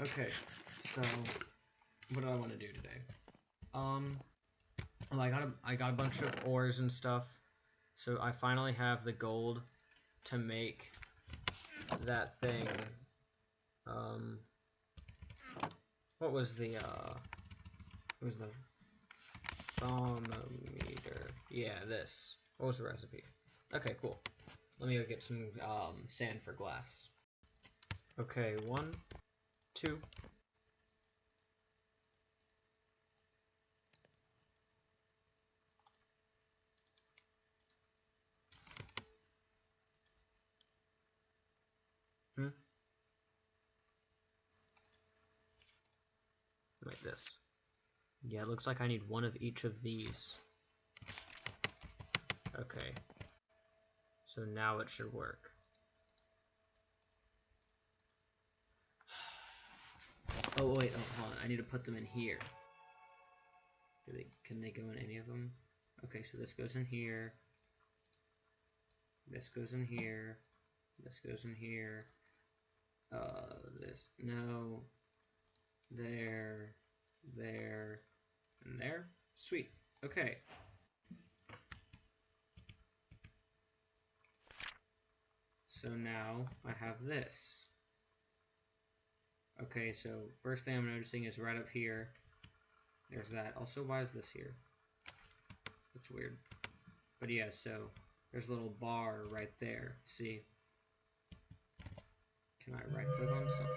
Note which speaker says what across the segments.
Speaker 1: Okay, so what do I want to do today? Well, I got a bunch of ores and stuff, so I finally have the gold to make that thing. What was the thermometer? Yeah, this. What was the recipe? Okay, cool. Let me go get some sand for glass. Okay, 1, 2. Like this. Yeah, it looks like I need one of each of these. Okay. So now it should work. Oh wait, hold on. I need to put them in here. Can they go in any of them? Okay, so this goes in here. This goes in here. This goes in here. No. There. And there. Sweet. Okay. So now I have this. Okay, so first thing I'm noticing is right up here. There's that. Also, why is this here? That's weird. But yeah, so there's a little bar right there. See? Can I right click on something?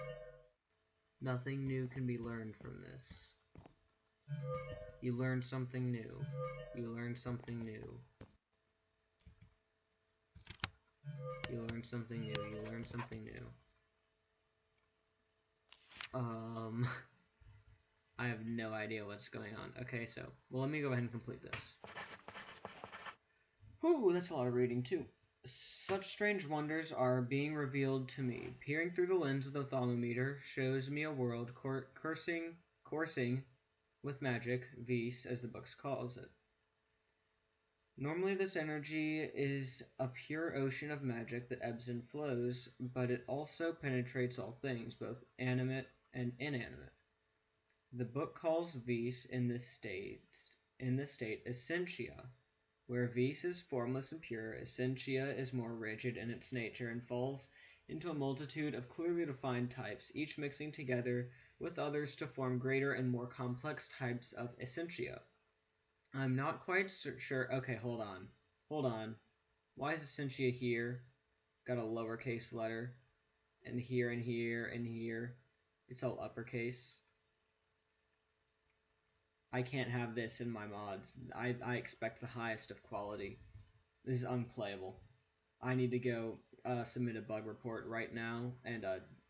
Speaker 1: Nothing new can be learned from this. You learn something new. You learn something new. You learn something new. You learn something new. I have no idea what's going on. Okay, so, well, let me go ahead and complete this. Whew, that's a lot of reading, too. Such strange wonders are being revealed to me. Peering through the lens of the thermometer shows me a world coursing with magic, vis, as the book calls it. Normally this energy is a pure ocean of magic that ebbs and flows, but it also penetrates all things, both animate and inanimate. The book calls vis in this state essentia. Where vis is formless and pure, essentia is more rigid in its nature and falls into a multitude of clearly defined types, each mixing together with others to form greater and more complex types of essentia. I'm not quite sure. Okay, hold on. Why is essentia here? Got a lowercase letter. And here and here and here. It's all uppercase. I can't have this in my mods. I expect the highest of quality. This is unplayable. I need to go submit a bug report right now and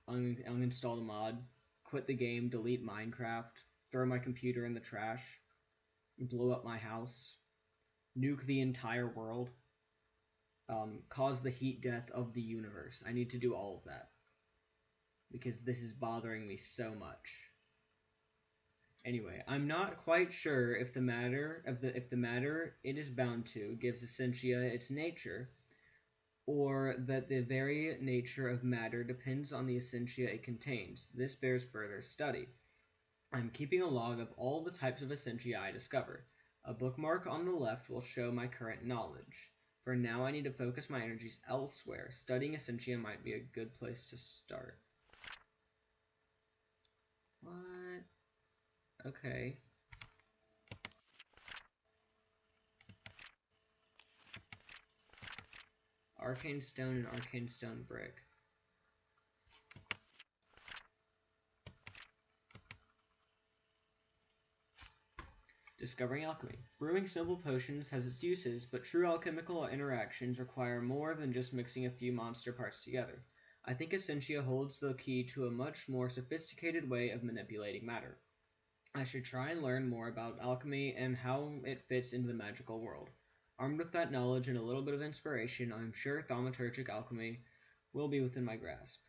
Speaker 1: uninstall the mod, quit the game, delete Minecraft, throw my computer in the trash, blow up my house, nuke the entire world, cause the heat death of the universe. I need to do all of that because this is bothering me so much. Anyway, I'm not quite sure if the matter it is bound to gives essentia its nature, or that the very nature of matter depends on the essentia it contains. This bears further study. I'm keeping a log of all the types of essentia I discover. A bookmark on the left will show my current knowledge. For now, I need to focus my energies elsewhere. Studying essentia might be a good place to start. What? Okay. Arcane stone and arcane stone brick. Discovering alchemy. Brewing simple potions has its uses, but true alchemical interactions require more than just mixing a few monster parts together. I think essentia holds the key to a much more sophisticated way of manipulating matter. I should try and learn more about alchemy and how it fits into the magical world. Armed with that knowledge and a little bit of inspiration, I am sure thaumaturgic alchemy will be within my grasp.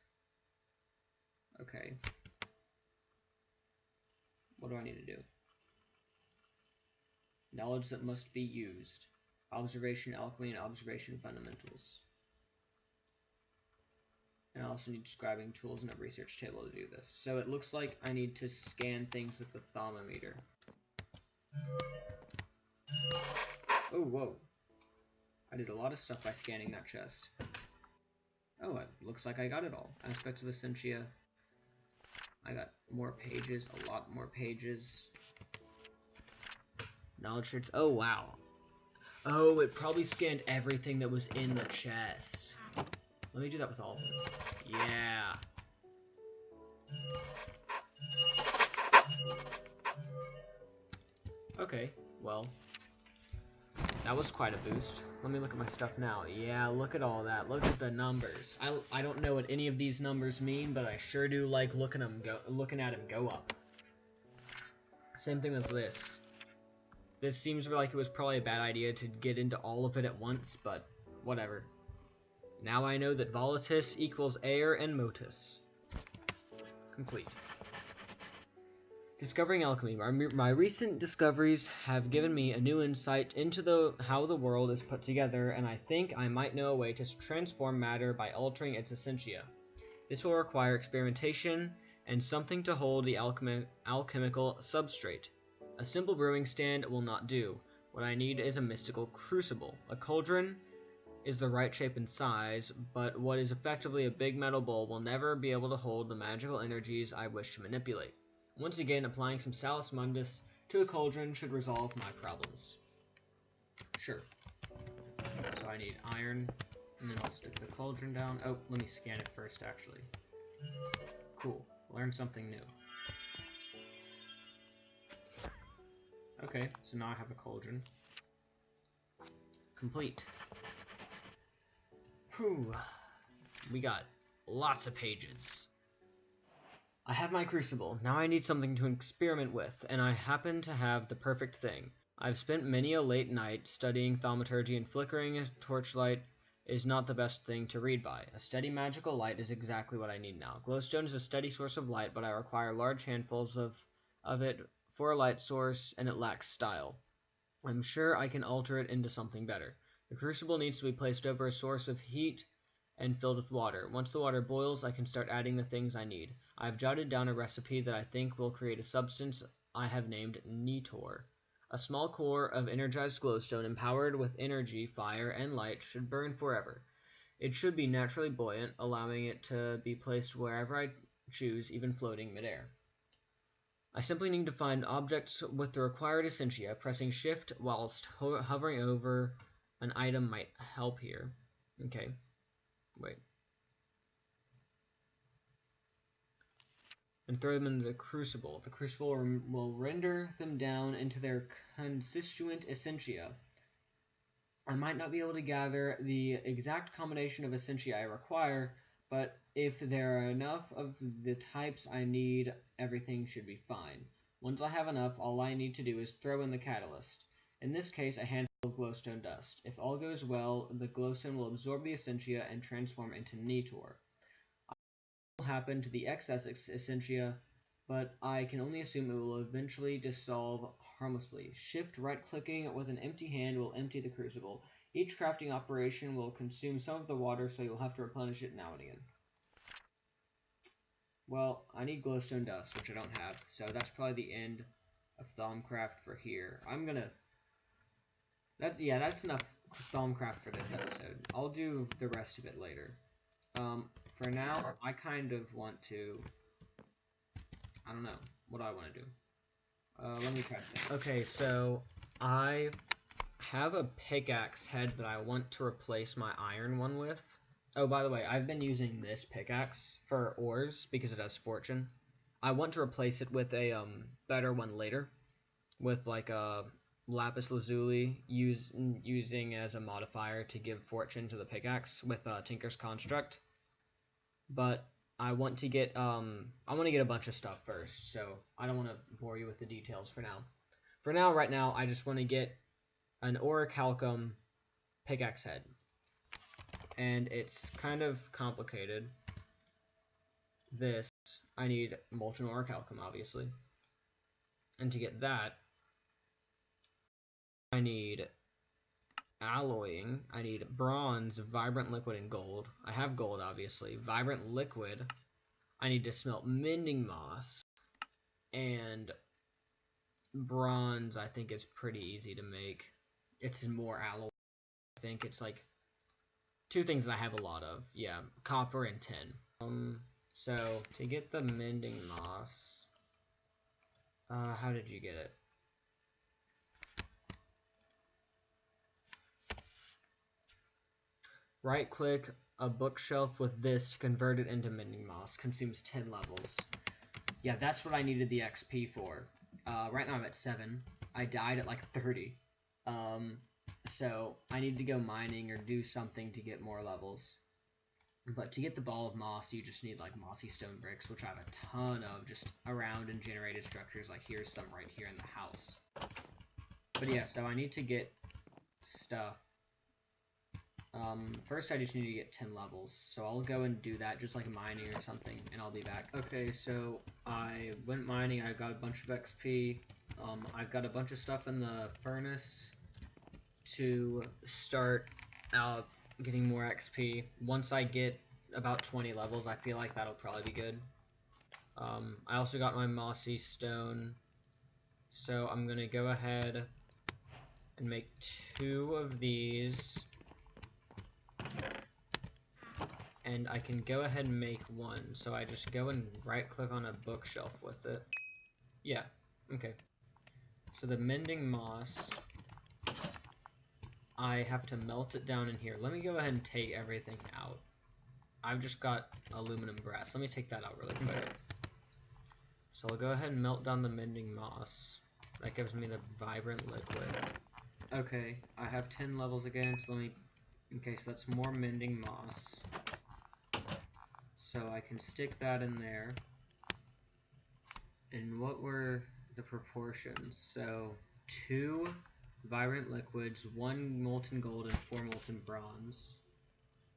Speaker 1: Okay. What do I need to do? Knowledge that must be used. Observation, alchemy, and observation fundamentals. And I also need scribing tools and a research table to do this. So it looks like I need to scan things with the thermometer. Oh, whoa. I did a lot of stuff by scanning that chest. Oh, it looks like I got it all. Aspects of Essentia. I got more pages, a lot more pages. Knowledge traits. Oh, wow. Oh, it probably scanned everything that was in the chest. Let me do that with all of them. Yeah. Okay, well, that was quite a boost. Let me look at my stuff now. Yeah, look at all that. Look at the numbers. I don't know what any of these numbers mean, but I sure do like looking at them go up. Same thing with this. This seems like it was probably a bad idea to get into all of it at once, but whatever. Now I know that volatus equals air and motus. Complete. Discovering alchemy. My recent discoveries have given me a new insight into how the world is put together, and I think I might know a way to transform matter by altering its essentia. This will require experimentation and something to hold the alchemical substrate. A simple brewing stand will not do. What I need is a mystical crucible. A cauldron is the right shape and size, but what is effectively a big metal bowl will never be able to hold the magical energies I wish to manipulate. Once again, applying some Salus Mundus to a cauldron should resolve my problems. Sure. So I need iron, and then I'll stick the cauldron down. Oh, let me scan it first, actually. Cool. Learn something new. Okay, so now I have a cauldron. Complete. Whew. We got lots of pages. I have my crucible. Now I need something to experiment with, and I happen to have the perfect thing. I've spent many a late night studying thaumaturgy, and flickering a torchlight is not the best thing to read by. A steady magical light is exactly what I need now. Glowstone is a steady source of light, but I require large handfuls of it for a light source, and it lacks style. I'm sure I can alter it into something better. The crucible needs to be placed over a source of heat and filled with water. Once the water boils, I can start adding the things I need. I have jotted down a recipe that I think will create a substance I have named Netor. A small core of energized glowstone empowered with energy, fire, and light should burn forever. It should be naturally buoyant, allowing it to be placed wherever I choose, even floating midair. I simply need to find objects with the required essentia. Pressing shift whilst hovering over an item might help here. Okay. Wait. And throw them into the crucible. The crucible will render them down into their constituent essentia. I might not be able to gather the exact combination of essentia I require, but if there are enough of the types I need, everything should be fine. Once I have enough, all I need to do is throw in the catalyst. In this case, a handful of glowstone dust. If all goes well, the glowstone will absorb the essentia and transform into Netor. Will happen to the excess essentia, but I can only assume it will eventually dissolve harmlessly. Shift right-clicking with an empty hand will empty the crucible. Each crafting operation will consume some of the water, so you'll have to replenish it now and again. Well, I need glowstone dust, which I don't have, so that's probably the end of thaumcraft for here. That's enough thaumcraft for this episode. I'll do the rest of it later. For now, I kind of want to, I don't know, what do I want to do? Let me try that. Okay, so I have a pickaxe head that I want to replace my iron one with. Oh, by the way, I've been using this pickaxe for ores because it has fortune. I want to replace it with a better one later, with like a lapis lazuli using as a modifier to give fortune to the pickaxe with Tinker's Construct. But I want to get a bunch of stuff first, so I don't want to bore you with the details for now. For now, right now, I just want to get an orichalcum pickaxe head. And it's kind of complicated. This, I need molten orichalcum, obviously. And to get that, I need alloying. I need bronze, vibrant liquid, and gold. I have gold, obviously. Vibrant liquid. I need to smelt mending moss. And bronze, I think, is pretty easy to make. It's more alloy. I think it's like 2 things that I have a lot of. Yeah, copper and tin. So to get the mending moss, how did you get it? Right click a bookshelf with this to convert it into mending moss. Consumes 10 levels. Yeah, that's what I needed the XP for. Right now I'm at 7. I died at like 30. So I need to go mining or do something to get more levels. But to get the ball of moss, you just need like mossy stone bricks, which I have a ton of just around in generated structures. Like here's some right here in the house. But yeah, so I need to get stuff. First I just need to get 10 levels, so I'll go and do that, just like mining or something, and I'll be back. Okay, so I went mining, I got a bunch of XP, I've got a bunch of stuff in the furnace to start out getting more XP. Once I get about 20 levels, I feel like that'll probably be good. I also got my mossy stone, so I'm gonna go ahead and make 2 of these. And I can go ahead and make 1, so I just go and right click on a bookshelf with it. Yeah, okay. So the mending moss, I have to melt it down in here. Let me go ahead and take everything out. I've just got aluminum brass. Let me take that out really quick. So I'll go ahead and melt down the mending moss. That gives me the vibrant liquid. Okay, I have 10 levels again, so let me... Okay, so that's more mending moss. So I can stick that in there. And what were the proportions? So 2 vibrant liquids, 1 molten gold, and 4 molten bronze.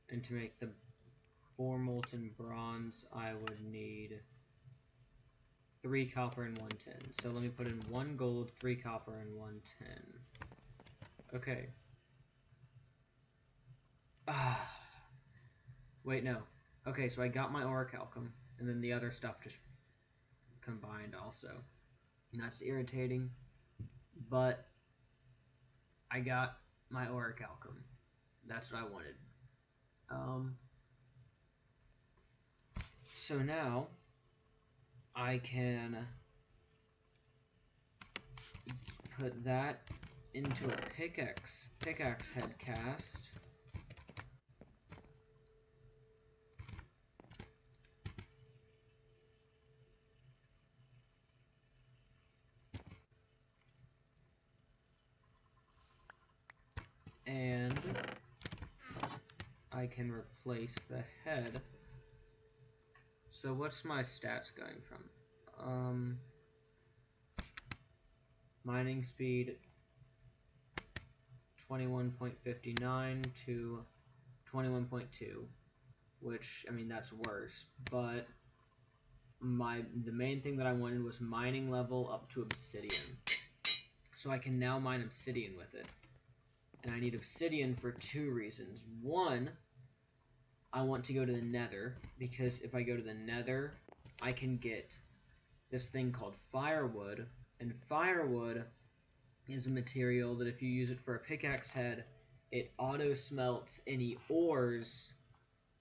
Speaker 1: And to make the 4 molten bronze, I would need 3 copper and 1 tin. So let me put in 1 gold, 3 copper, and 1 tin. Okay. Wait, no. Okay, so I got my orichalcum, and then the other stuff just combined also. And that's irritating, but I got my orichalcum. That's what I wanted. So now I can put that into a pickaxe head cast. And I can replace the head. So what's my stats going from? Mining speed 21.59 to 21.2, which, I mean, that's worse, but the main thing that I wanted was mining level up to obsidian. So I can now mine obsidian with it. And I need obsidian for 2 reasons. 1, I want to go to the nether, because if I go to the nether, I can get this thing called firewood, and firewood is a material that if you use it for a pickaxe head, it auto smelts any ores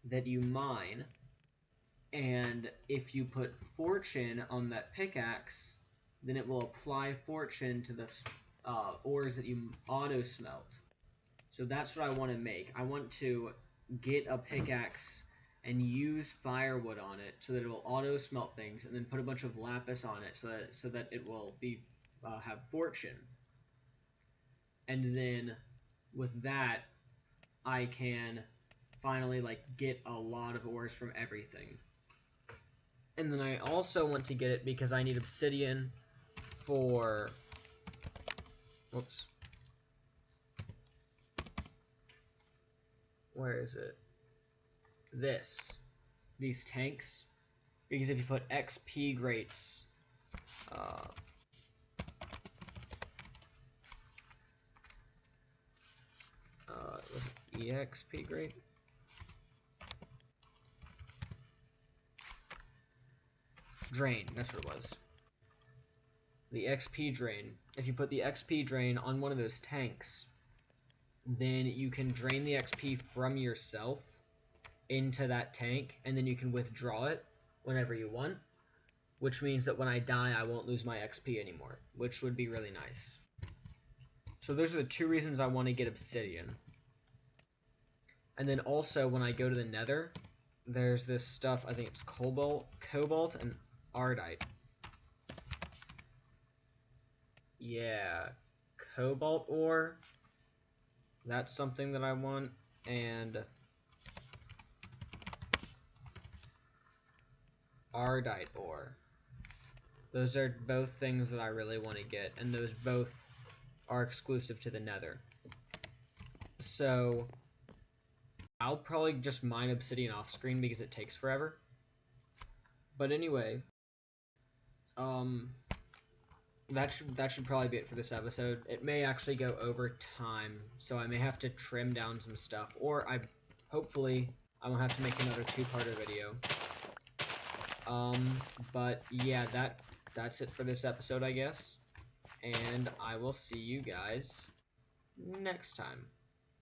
Speaker 1: that you mine, and if you put fortune on that pickaxe, then it will apply fortune to the ores that you auto smelt. So that's what I want to make. I want to get a pickaxe and use firewood on it so that it will auto smelt things, and then put a bunch of lapis on it so that it will be have fortune. And then with that, I can finally like get a lot of ores from everything. And then I also want to get it because I need obsidian for... Whoops. Where is it? These tanks. Because if you put XP grates... EXP grade. Drain, that's what it was. The XP drain. If you put the XP drain on one of those tanks, then you can drain the XP from yourself into that tank, and then you can withdraw it whenever you want, which means that when I die, I won't lose my XP anymore, which would be really nice. So those are the two reasons I want to get obsidian. And then also, when I go to the nether, there's this stuff, I think it's cobalt and ardite. Yeah, cobalt ore, that's something that I want, and ardite ore. Those are both things that I really want to get, and those both are exclusive to the nether. So I'll probably just mine obsidian off screen because it takes forever. But anyway, that should probably be it for this episode. It may actually go over time, so I may have to trim down some stuff, or hopefully I won't have to make another two-parter video. But yeah, that's it for this episode, I guess. And I will see you guys next time.